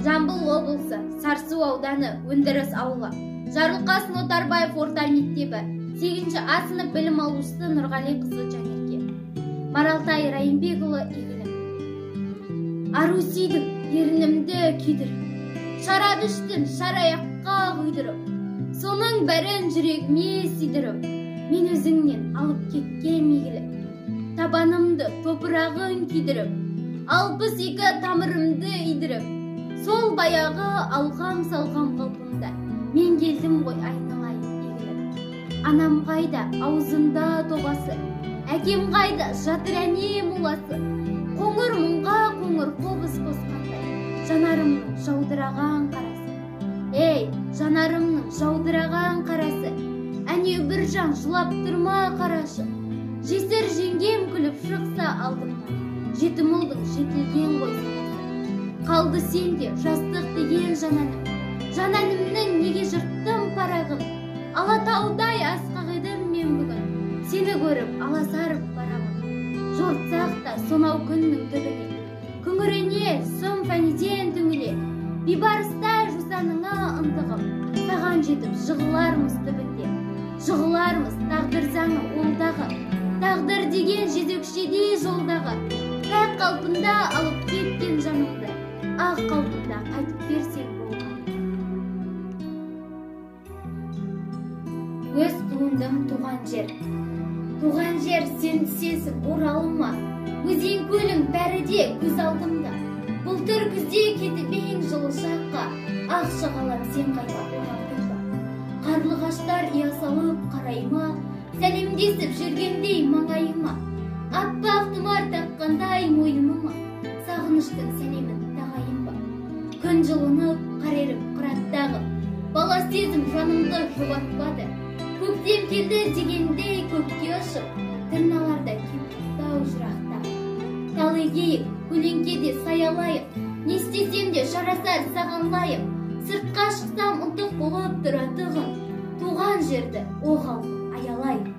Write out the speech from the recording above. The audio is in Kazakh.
Жамбыл облысы Сарысу ауданы Өндіріс ауылы. Жарылқасын Отарбаев орта мектебі 8-ші А сынып білім алушысы Нұрғали қызы Жанерке. Маралтай Райымбекұлы игілім. Ару сүйдім, ерінімді күйдіріп. Шарап іштім, шараяққа құйдырып. Соның бәрін жүрегіме сүйдіріп. Мен өзіңнен алып кеткен мегіліп. Табанымды топырағын күйдіріп. 62 тамырымды үйдіріп. Сол баяғы алғам-салғам қалпымда мен келдім ғой айналайын егіліп. Анам қайда аузында тобасы, әкем қайда жатыр әне муласы. Қоңыр мұңға қоңыр қобыз қосқандай, жанарымның жаудыраған қарасы. Ей, жанарымның жаудыраған қарасы, әне бір жан жылап тұрма қарашы. Жесір жеңгем күліп шықса алдымнан, жетім ұлдың жетілген ғой санасы. Қалды сенде жастық деген жананым, жананымның неге жырттым парағын. Алатаудай асқақ едім мен бүгін, сені көріп аласарып барамын. Жортсақ та сонау күннің түбіне, күңірене сұм фәниден түңіле. Бейбарыстай жусаныңа ынтығым, саған жетіп жығылармыз түбінде. Жығылармыз тағдыр заңы олдағы, тағдыр деген жезөкшедей жолдағы. Пәк қалпында алып кеткен жанымды, ақ қалпында қайтып берсең болған. Өз туындым туған жер. Туған жер сен түсесің оралыма. Өзен көлің бәрі де көз алдымда. Бұлтыр күзде кетіп ең жылы шаққа. Ақ шағалам сен қайта оралдың ба. Қарлы қаштар ұя салып қарайма. Сәлемдесіп жүргендей маңайыма. Аппақ тұмар таққандай мойнымыма. Сағыныштың сәлемін тағайын ба. Күн жылынып, қареріп қыраттағы. Бала сезім жанымды жұбатпады. Көктем келді дегендей көкке ұшып, тырналарда кемпақтау жырақтағы. Тал егейік, көлеңкеде саялайық. Не істесем де шарасар саған лайық. Сыртқа шықсам ұнтық болып тұратығын. Туған жерді о халқым аялайық.